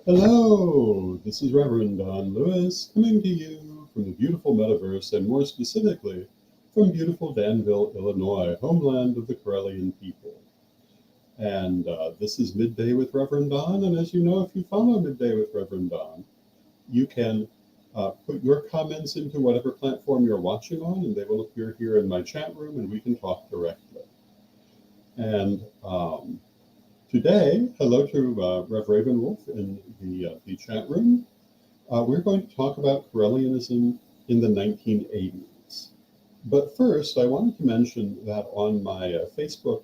Hello, this is Reverend Don Lewis coming to you from the beautiful metaverse and more specifically from beautiful Danville, Illinois, homeland of the Correllian people. And this is Midday with Reverend Don. And as you know, if you follow Midday with Reverend Don, you can put your comments into whatever platform you're watching on, and they will appear here in my chat room and we can talk directly. And today, hello to Rev Ravenwolf in the chat room. We're going to talk about Correllianism in the 1980s. But first, I wanted to mention that on my Facebook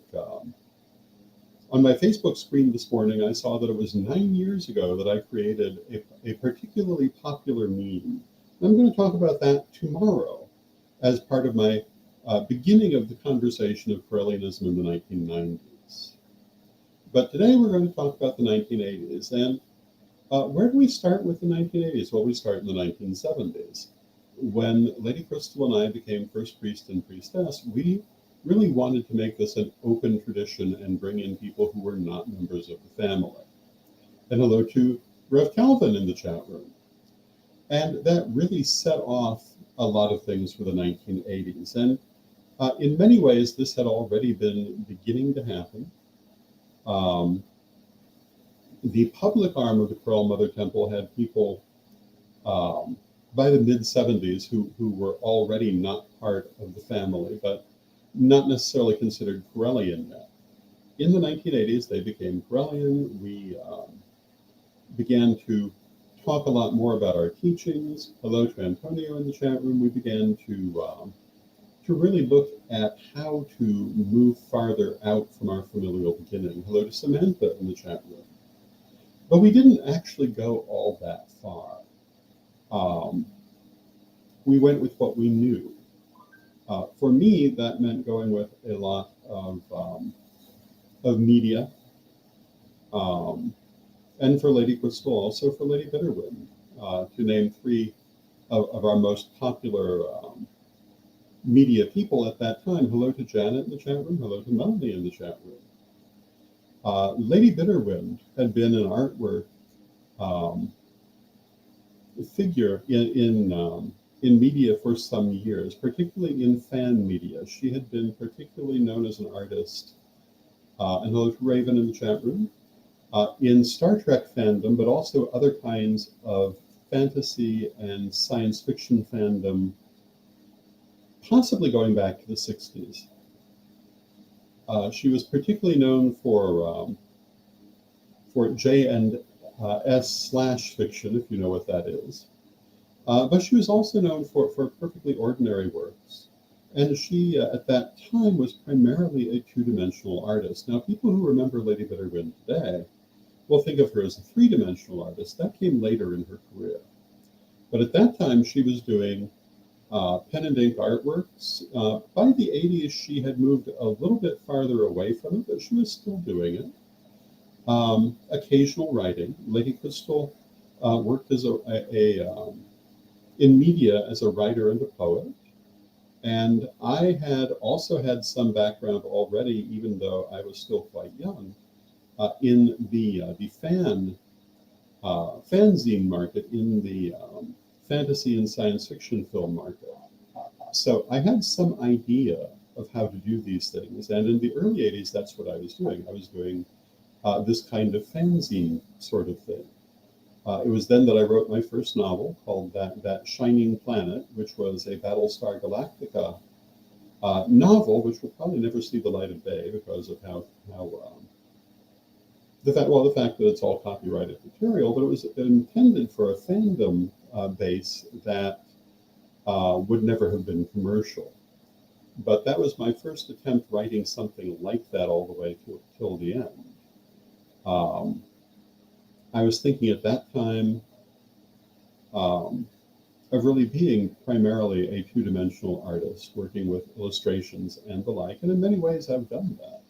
screen this morning, I saw that it was 9 years ago that I created a particularly popular meme. I'm going to talk about that tomorrow as part of my beginning of the conversation of Correllianism in the 1990s. But today we're going to talk about the 1980s. And where do we start with the 1980s? Well, we start in the 1970s. When Lady Crystal and I became first priest and priestess, we really wanted to make this an open tradition and bring in people who were not members of the family. And hello to Rev Calvin in the chat room. And that really set off a lot of things for the 1980s. And in many ways, this had already been beginning to happen. The public arm of the Corel Mother Temple had people by the mid-70s who were already not part of the family, but not necessarily considered Correllian yet. In the 1980s, they became Correllian. We began to talk a lot more about our teachings. Hello to Antonio in the chat room. We began to really look at how to move farther out from our familial beginning. Hello to Samantha in the chat room. But we didn't actually go all that far. We went with what we knew. For me, that meant going with a lot of media, and for Lady Crystal, also for Lady Bitterwind, to name three of our most popular media people at that time. Hello to Janet in the chat room. Hello to Melanie in the chat room. Lady Bitterwind had been an artwork figure in media for some years, particularly in fan media. She had been particularly known as an artist, and hello to Raven in the chat room, in Star Trek fandom, but also other kinds of fantasy and science fiction fandom, possibly going back to the 60s. She was particularly known for J and S/ fiction, if you know what that is. But she was also known for perfectly ordinary works. And she, at that time, was primarily a two-dimensional artist. Now, people who remember Lady Bitterwind today will think of her as a three-dimensional artist. That came later in her career. But at that time, she was doing pen and ink artworks. By the 80s, she had moved a little bit farther away from it, but she was still doing it. Occasional writing. Lady Crystal worked as in media as a writer and a poet. And I had also had some background already, even though I was still quite young, in the fanzine market, in the fantasy and science fiction film market. So I had some idea of how to do these things. And in the early 80s, that's what I was doing. I was doing this kind of fanzine sort of thing. It was then that I wrote my first novel called That Shining Planet, which was a Battlestar Galactica novel, which will probably never see the light of day because of the fact that it's all copyrighted material, but it was intended for a fandom base that would never have been commercial. But that was my first attempt writing something like that all the way till the end. I was thinking at that time of really being primarily a two-dimensional artist, working with illustrations and the like, and in many ways I've done that.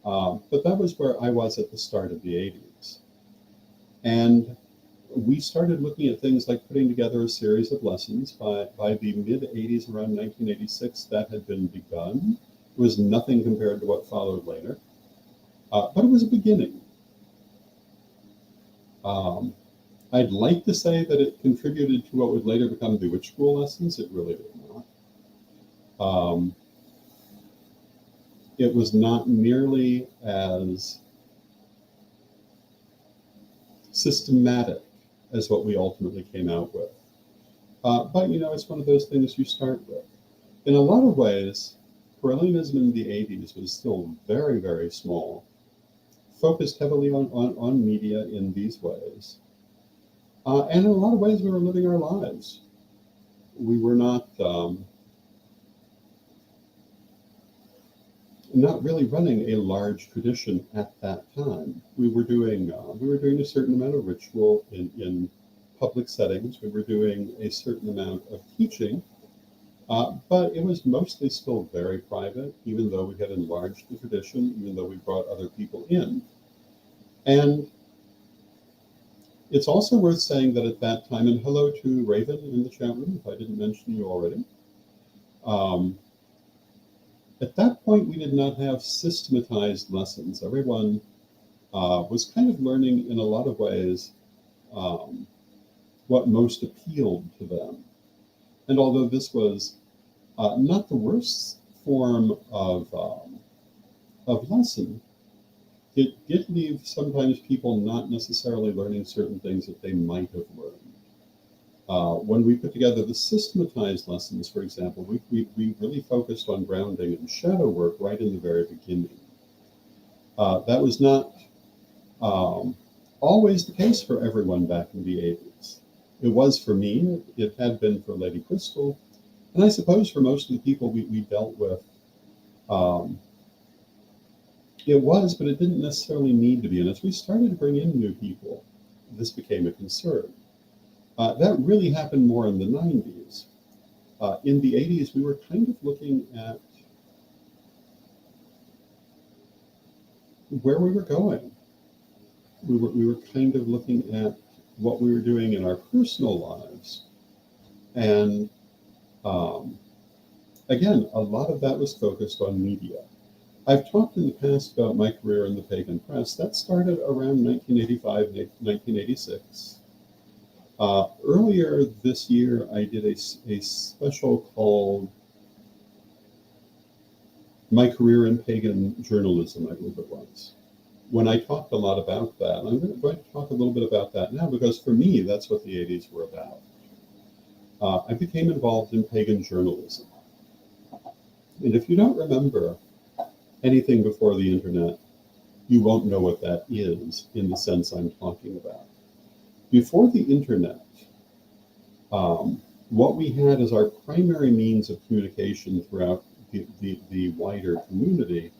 But that was where I was at the start of the 80s. And we started looking at things like putting together a series of lessons. By the mid-80s, around 1986, that had been begun. It was nothing compared to what followed later, but it was a beginning. Um, I'd like to say that it contributed to what would later become the witch school lessons. It really did not. It was not nearly as systematic as what we ultimately came out with. But, it's one of those things you start with. In a lot of ways, Correllianism in the 80s was still very, very small, focused heavily on media in these ways. And in a lot of ways, we were living our lives. We were not really running a large tradition at that time. We were doing a certain amount of ritual in public settings. We were doing a certain amount of teaching, but it was mostly still very private, even though we had enlarged the tradition, even though we brought other people in. And it's also worth saying that at that time, and hello to Raven in the chat room, if I didn't mention you already. At that point, we did not have systematized lessons. Everyone was kind of learning in a lot of ways what most appealed to them. And although this was not the worst form of lesson, it did leave sometimes people not necessarily learning certain things that they might have learned. When we put together the systematized lessons, for example, we really focused on grounding and shadow work right in the very beginning. That was not always the case for everyone back in the 80s. It was for me, it had been for Lady Crystal, and I suppose for most of the people we dealt with, it was, but it didn't necessarily need to be. And as we started to bring in new people, this became a concern. That really happened more in the 90s. In the 80s, we were kind of looking at where we were going. We were kind of looking at what we were doing in our personal lives. And again, a lot of that was focused on media. I've talked in the past about my career in the pagan press. That started around 1985, 1986. Earlier this year, I did a special called My Career in Pagan Journalism, I believe it was. When I talked a lot about that, I'm going to talk a little bit about that now, because for me, that's what the 80s were about. I became involved in pagan journalism. And if you don't remember anything before the internet, you won't know what that is in the sense I'm talking about. Before the internet, what we had as our primary means of communication throughout the wider community,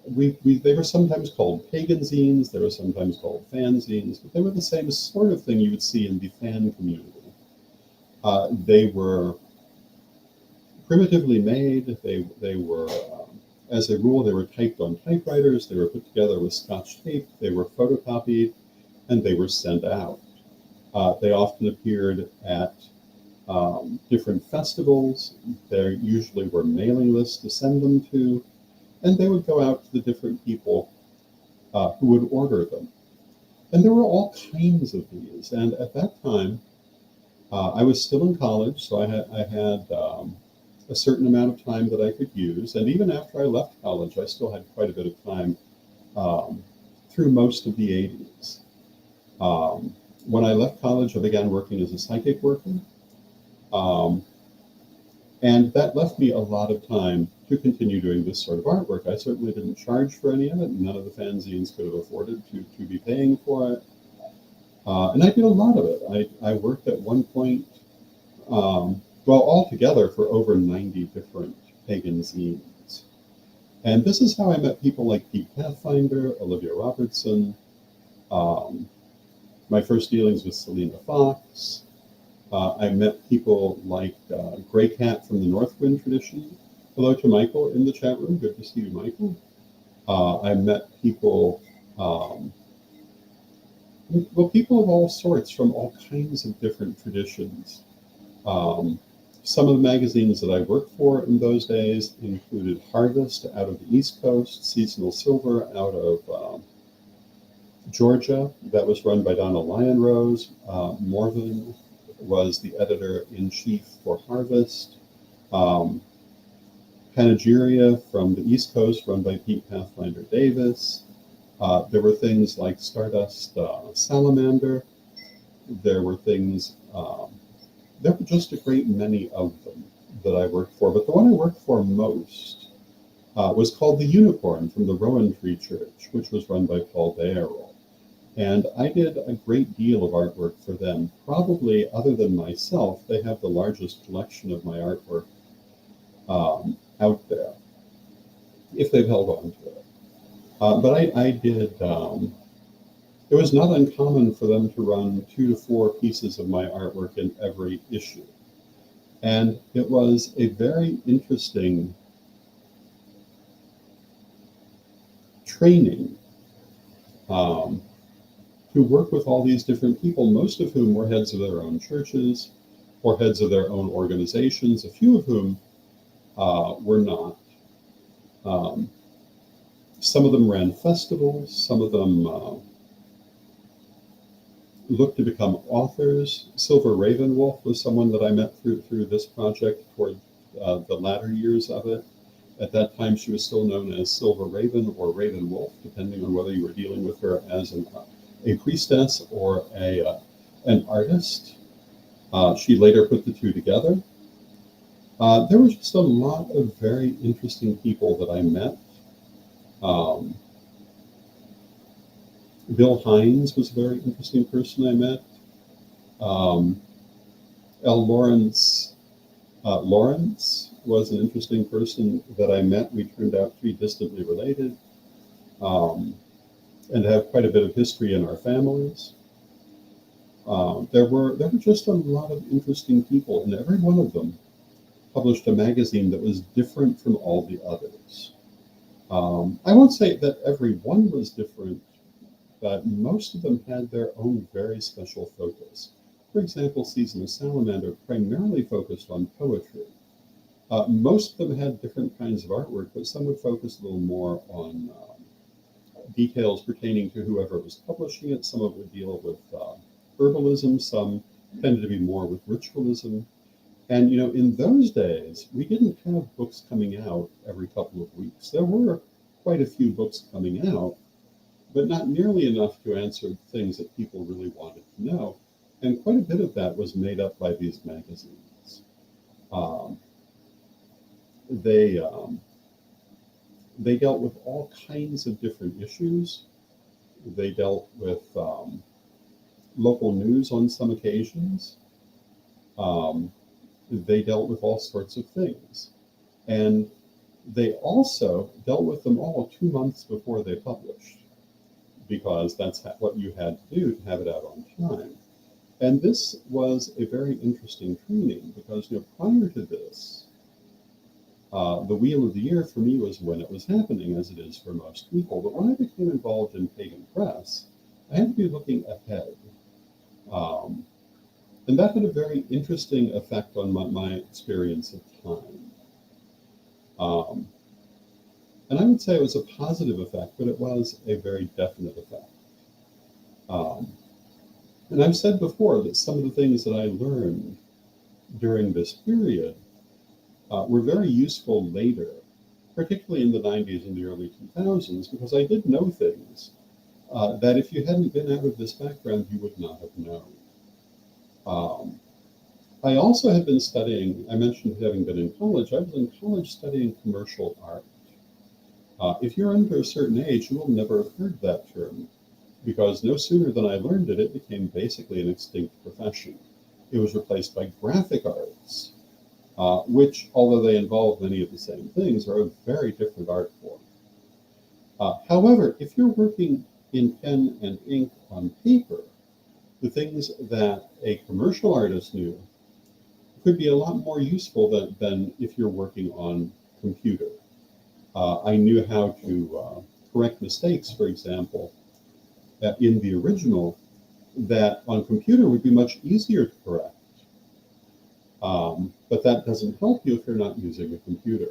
they were sometimes called pagan zines, they were sometimes called fanzines, but they were the same sort of thing you would see in the fan community. They were primitively made. They were, as a rule, they were typed on typewriters. They were put together with Scotch tape. They were photocopied, and they were sent out. They often appeared at different festivals. There usually were mailing lists to send them to, and they would go out to the different people who would order them. And there were all kinds of these. And at that time, I was still in college, so I had a certain amount of time that I could use. And even after I left college, I still had quite a bit of time through most of the 80s. When I left college, I began working as a psychic worker. And that left me a lot of time to continue doing this sort of artwork. I certainly didn't charge for any of it. None of the fanzines could have afforded to be paying for it. And I did a lot of it. I worked at one point, altogether for over 90 different pagan zines. And this is how I met people like Pete Pathfinder, Olivia Robertson, my first dealings with Selena Fox. I met people like Grey Cat from the Northwind tradition. Hello to Michael in the chat room. Good to see you, Michael. I met people, people of all sorts from all kinds of different traditions. Some of the magazines that I worked for in those days included Harvest out of the East Coast, Seasonal Silver out of Georgia, that was run by Donna Lyon-Rose. Morven was the editor-in-chief for Harvest. Um, Panegyria from the East Coast, run by Pete Pathfinder Davis. There were things like Stardust Salamander. There were things, there were just a great many of them that I worked for. But the one I worked for most was called The Unicorn from the Rowan Tree Church, which was run by Paul Bayerl. And I did a great deal of artwork for them. Probably, other than myself, they have the largest collection of my artwork out there, if they've held on to it. But I did, it was not uncommon for them to run 2 to 4 pieces of my artwork in every issue. And it was a very interesting training to work with all these different people, most of whom were heads of their own churches or heads of their own organizations, a few of whom were not. Some of them ran festivals, some of them looked to become authors. Silver Ravenwolf was someone that I met through this project toward the latter years of it. At that time, she was still known as Silver Raven or Raven Wolf, depending on whether you were dealing with her as a priestess or an artist. She later put the two together. There was just a lot of very interesting people that I met. Bill Hines was a very interesting person I met. L. Lawrence was an interesting person that I met. We turned out to be distantly related and have quite a bit of history in our families. There were just a lot of interesting people, and every one of them published a magazine that was different from all the others. I won't say that every one was different, but most of them had their own very special focus. For example, Season of Salamander primarily focused on poetry. Most of them had different kinds of artwork, but some would focus a little more on details pertaining to whoever was publishing it. Some of it would deal with herbalism, some tended to be more with ritualism. And, you know, in those days, we didn't have books coming out every couple of weeks. There were quite a few books coming out, but not nearly enough to answer things that people really wanted to know. And quite a bit of that was made up by these magazines. They dealt with all kinds of different issues. They dealt with local news on some occasions. They dealt with all sorts of things. And they also dealt with them all 2 months before they published, because that's what you had to do to have it out on time. And this was a very interesting training because, you know, prior to this, the Wheel of the Year for me was when it was happening, as it is for most people. But when I became involved in pagan press, I had to be looking ahead. And that had a very interesting effect on my experience of time. And I would say it was a positive effect, but it was a very definite effect. And I've said before that some of the things that I learned during this period were very useful later, particularly in the 90s and the early 2000s, because I did know things that if you hadn't been out of this background, you would not have known. I also had been studying, I mentioned having been in college, I was in college studying commercial art. If you're under a certain age, you will never have heard that term, because no sooner than I learned it, it became basically an extinct profession. It was replaced by graphic arts, which, although they involve many of the same things, are a very different art form. However, if you're working in pen and ink on paper, the things that a commercial artist knew could be a lot more useful than if you're working on computer. I knew how to correct mistakes, for example, in the original, that on computer would be much easier to correct. But that doesn't help you if you're not using a computer.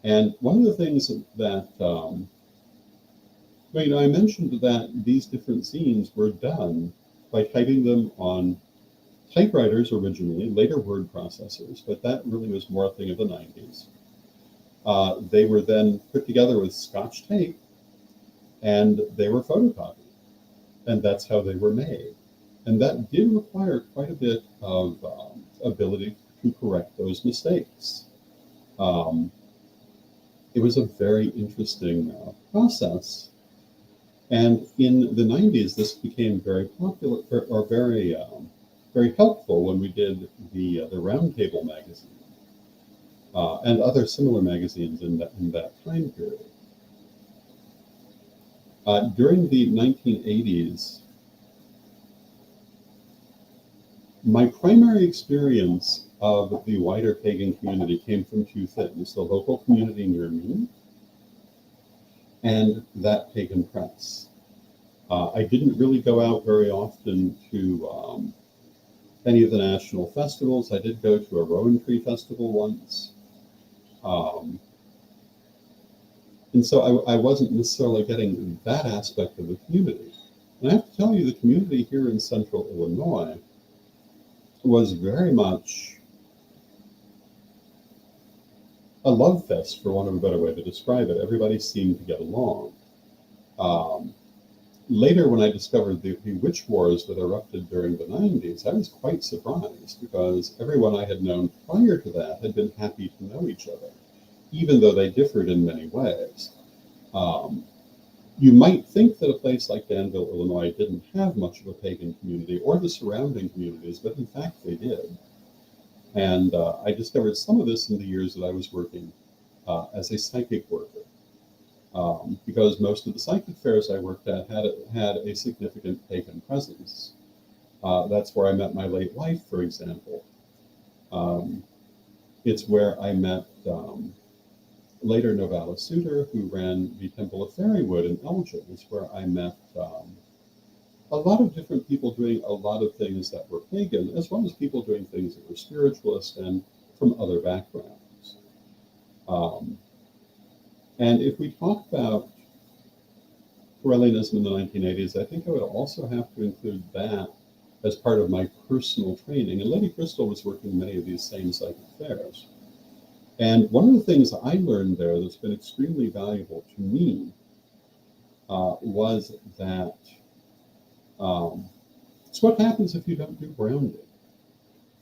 And one of the things that Well, I mentioned that these different zines were done by typing them on typewriters originally, later word processors, but that really was more a thing of the 90s. They were then put together with Scotch tape, and they were photocopied, and that's how they were made. And that did require quite a bit of ability to correct those mistakes. Um, it was a very interesting process. And in the 90s, this became very popular or very helpful when we did the Roundtable magazine and other similar magazines in that time period. During the 1980s, my primary experience of the wider pagan community came from two things: the local community near me and that pagan press. I didn't really go out very often to any of the national festivals. I did go to a Rowan Tree Festival once. Um, and so I wasn't necessarily getting that aspect of the community. And I have to tell you, the community here in central Illinois was very much a love fest, for want of a better way to describe it. Everybody seemed to get along. Um, Later, when I discovered the witch wars that erupted during the 90s, I was quite surprised because everyone I had known prior to that had been happy to know each other, even though they differed in many ways. Um, you might think that a place like Danville, Illinois didn't have much of a pagan community or the surrounding communities, but in fact they did. And I discovered some of this in the years that I was working as a psychic worker. Because most of the psychic fairs I worked at had a significant pagan presence. That's where I met my late wife, for example. Um, it's where I met later Novala Suter, who ran the Temple of Fairywood in Elgin. It's where I met a lot of different people doing a lot of things that were pagan, as well as people doing things that were spiritualist and from other backgrounds. Um, and if we talk about Correllianism in the 1980s, I think I would also have to include that as part of my personal training. And Lady Crystal was working many of these same psychic fairs. And one of the things I learned there that's been extremely valuable to me was that it's what happens if you don't do grounding.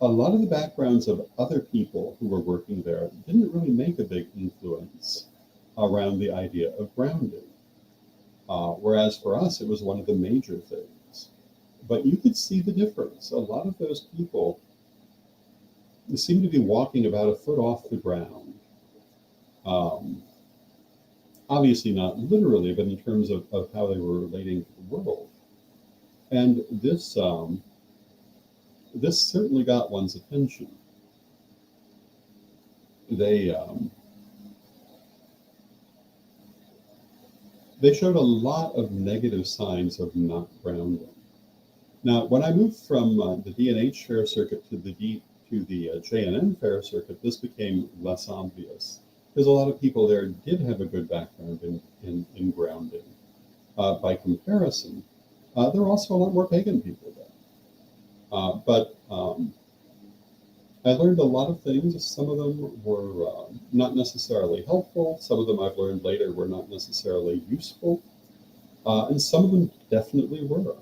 A lot of the backgrounds of other people who were working there didn't really make a big influence around the idea of grounding. Whereas for us, it was one of the major things. But you could see the difference. A lot of those people seemed to be walking about a foot off the ground. Obviously not literally, but in terms of how they were relating to the world. And this certainly got one's attention. They showed a lot of negative signs of not grounding. Now, when I moved from the D&H fair circuit to the J&N fair circuit, this became less obvious because a lot of people there did have a good background in grounding. By comparison, there were also a lot more pagan people there. But I learned a lot of things. Some of them were not necessarily helpful. Some of them I've learned later were not necessarily useful. And some of them definitely were.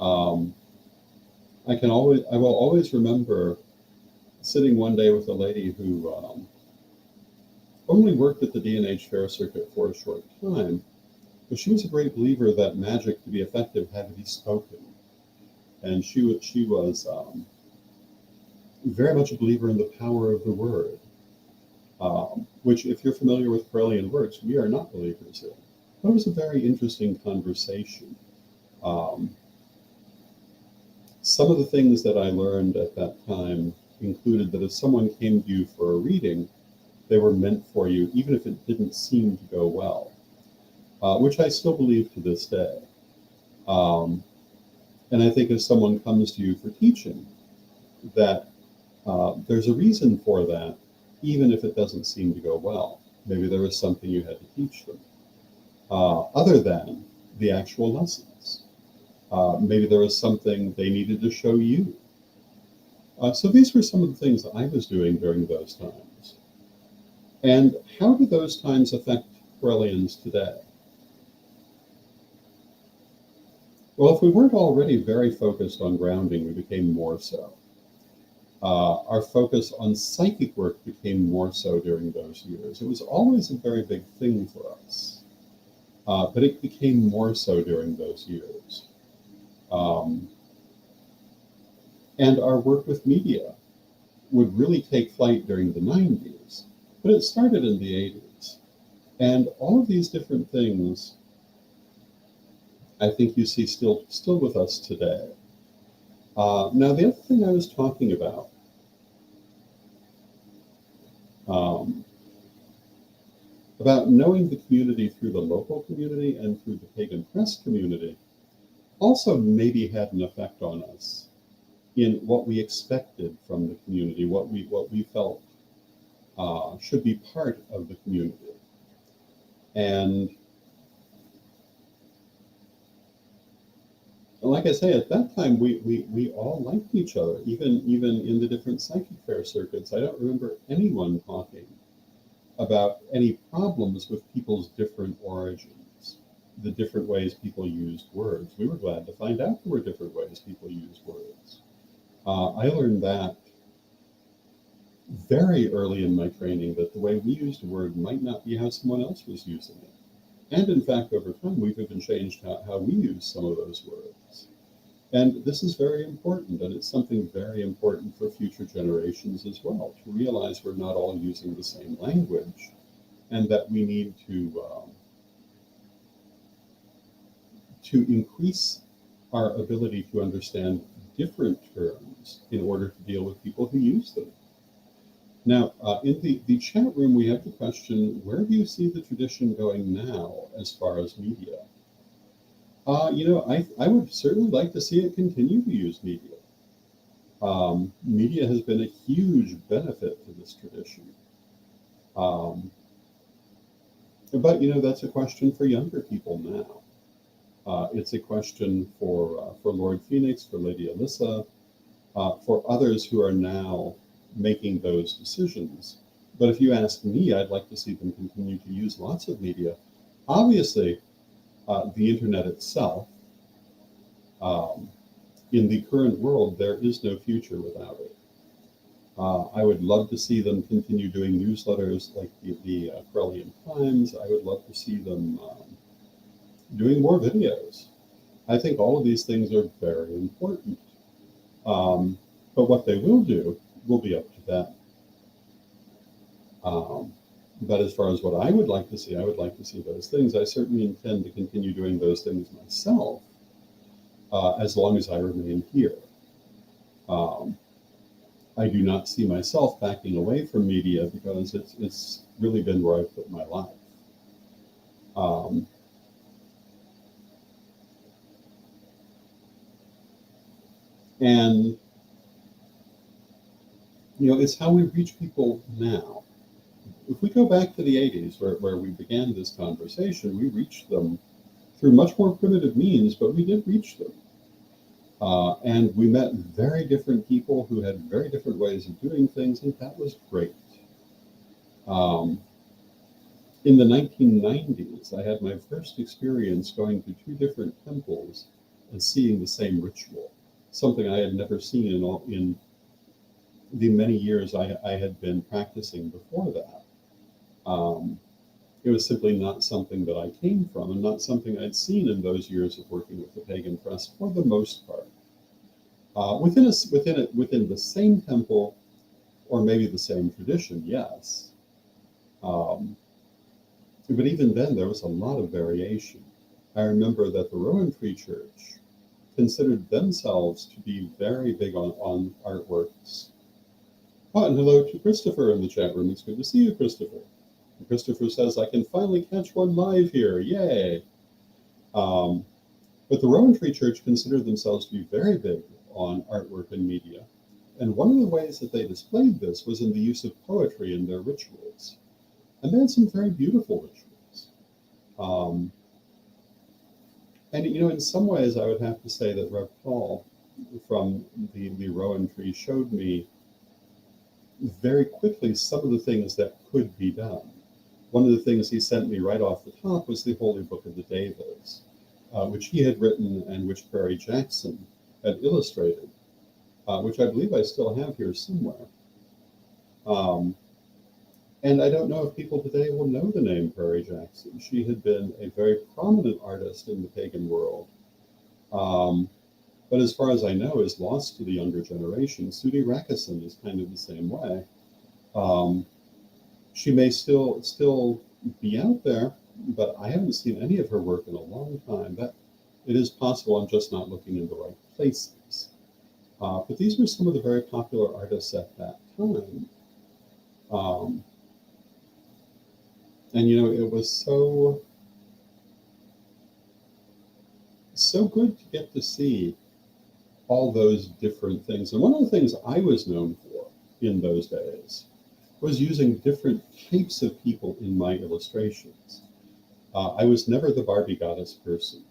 I will always remember sitting one day with a lady who only worked at the D&H fair circuit for a short time, but she was a great believer that magic, to be effective, had to be spoken. And she was very much a believer in the power of the word, which, if you're familiar with Correllian works, we are not believers in. But it was a very interesting conversation. Some of the things that I learned at that time included that if someone came to you for a reading, they were meant for you, even if it didn't seem to go well, which I still believe to this day. And I think if someone comes to you for teaching, that there's a reason for that, even if it doesn't seem to go well. Maybe there was something you had to teach them. other than the actual lessons. Maybe there was something they needed to show you. So these were some of the things that I was doing during those times. And how do those times affect Correllians today? Well, if we weren't already very focused on grounding, we became more so. Our focus on psychic work became more so during those years. It was always a very big thing for us, but it became more so during those years. And our work with media would really take flight during the 90s, but it started in the 80s. And all of these different things, I think you see still with us today. Now, the other thing I was talking about knowing the community through the local community and through the pagan press community also maybe had an effect on us in what we expected from the community, what we felt should be part of the community. And like I say, at that time, we all liked each other, even in the different psychic fair circuits. I don't remember anyone talking about any problems with people's different origins, the different ways people used words. We were glad to find out there were different ways people used words. I learned that very early in my training, that the way we used a word might not be how someone else was using it. And in fact, over time, we've even changed how we use some of those words. And this is very important, and it's something very important for future generations as well, to realize we're not all using the same language, and that we need to increase our ability to understand different terms in order to deal with people who use them. Now, in the chat room, we have the question, where do you see the tradition going now as far as media? I would certainly like to see it continue to use media. Media has been a huge benefit to this tradition. But, that's a question for younger people now. It's a question for Lord Phoenix, for Lady Alyssa, for others who are now making those decisions. But if you ask me, I'd like to see them continue to use lots of media. Obviously, the internet itself, in the current world, there is no future without it. I would love to see them continue doing newsletters like the Correllian Times. I would love to see them doing more videos. I think all of these things are very important. But what they will do will be up to them. But as far as what I would like to see, I would like to see those things. I certainly intend to continue doing those things myself, as long as I remain here. I do not see myself backing away from media, because it's really been where I've put my life. And it's how we reach people now. If we go back to the 80s, where we began this conversation, we reached them through much more primitive means, but we did reach them. And we met very different people who had very different ways of doing things, and that was great. In the 1990s, I had my first experience going to two different temples and seeing the same ritual, something I had never seen in the many years I had been practicing before that. It was simply not something that I came from, and not something I'd seen in those years of working with the pagan press for the most part. Within the same temple, or maybe the same tradition, yes. But even then, there was a lot of variation. I remember that the Roman Free Church considered themselves to be very big on artworks. Oh, and hello to Christopher in the chat room. It's good to see you, Christopher. And Christopher says, I can finally catch one live here. Yay. But the Roman Free Church considered themselves to be very big on artwork and media. And one of the ways that they displayed this was in the use of poetry in their rituals. And they had some very beautiful rituals. Um, and, in some ways, I would have to say that Rev Paul from the Rowan Tree showed me very quickly some of the things that could be done. One of the things he sent me right off the top was the Holy Book of the Devas, which he had written and which Perry Jackson had illustrated, which I believe I still have here somewhere. Um, and I don't know if people today will know the name Perry Jackson. She had been a very prominent artist in the pagan world, but as far as I know, is lost to the younger generation. Sudi Rakison is kind of the same way. Um, she may still be out there, but I haven't seen any of her work in a long time. That it is possible I'm just not looking in the right places. But these were some of the very popular artists at that time. Um, and it was so good to get to see all those different things. And one of the things I was known for in those days was using different types of people in my illustrations. I was never the Barbie goddess person.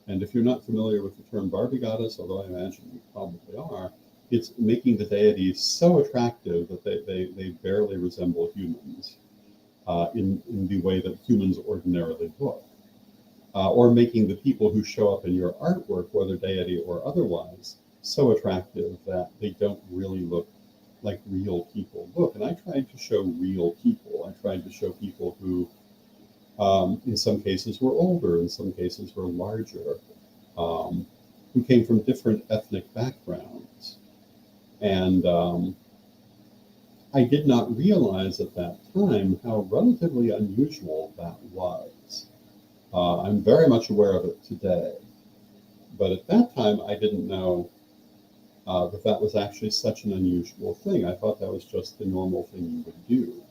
And if you're not familiar with the term Barbie goddess, although I imagine you probably are, it's making the deities so attractive that they barely resemble humans in the way that humans ordinarily look. Or making the people who show up in your artwork, whether deity or otherwise, so attractive that they don't really look like real people look. And I tried to show real people. I tried to show people who, in some cases, were older, in some cases, were larger, who came from different ethnic backgrounds. And I did not realize at that time how relatively unusual that was. I'm very much aware of it today. But at that time, I didn't know that was actually such an unusual thing. I thought that was just the normal thing you would do.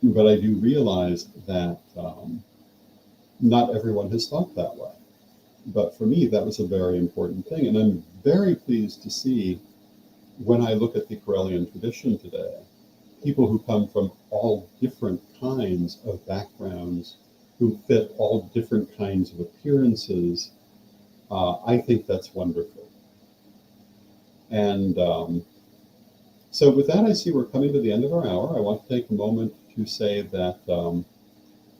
But I do realize that not everyone has thought that way. But for me, that was a very important thing. And I'm very pleased to see, when I look at the Correllian tradition today, people who come from all different kinds of backgrounds, who fit all different kinds of appearances. I think that's wonderful. And so with that, I see we're coming to the end of our hour. I want to take a moment to say that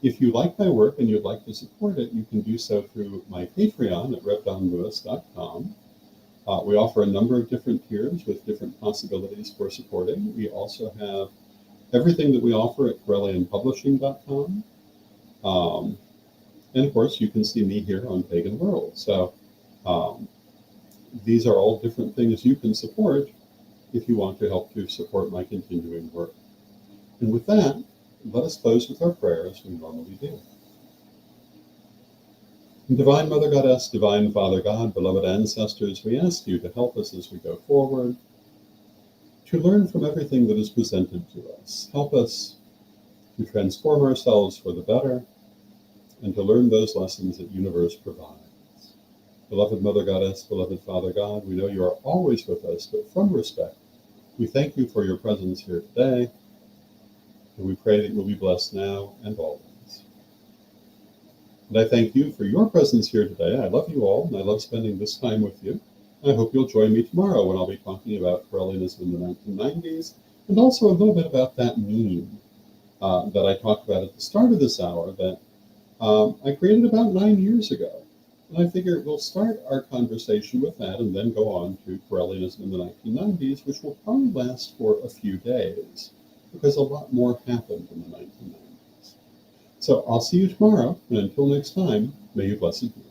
if you like my work and you'd like to support it, you can do so through my Patreon at revdonlewis.com. We offer a number of different tiers with different possibilities for supporting. We also have everything that we offer at correllianpublishing.com. And of course, you can see me here on Pagan World. So these are all different things you can support if you want to help to support my continuing work. And with that, let us close with our prayer as we normally do. Divine Mother Goddess, Divine Father God, beloved ancestors, we ask you to help us as we go forward, to learn from everything that is presented to us. Help us to transform ourselves for the better and to learn those lessons that universe provides. Beloved Mother Goddess, beloved Father God, we know you are always with us, but from respect, we thank you for your presence here today, and we pray that you'll be blessed now and always. And I thank you for your presence here today. I love you all, and I love spending this time with you. I hope you'll join me tomorrow when I'll be talking about Correllianism in the 1990s, and also a little bit about that meme that I talked about at the start of this hour that I created about 9 years ago. And I figure we'll start our conversation with that and then go on to Correllianism in the 1990s, which will probably last for a few days, because a lot more happened in the 1990s. So I'll see you tomorrow, and until next time, may you blessed be.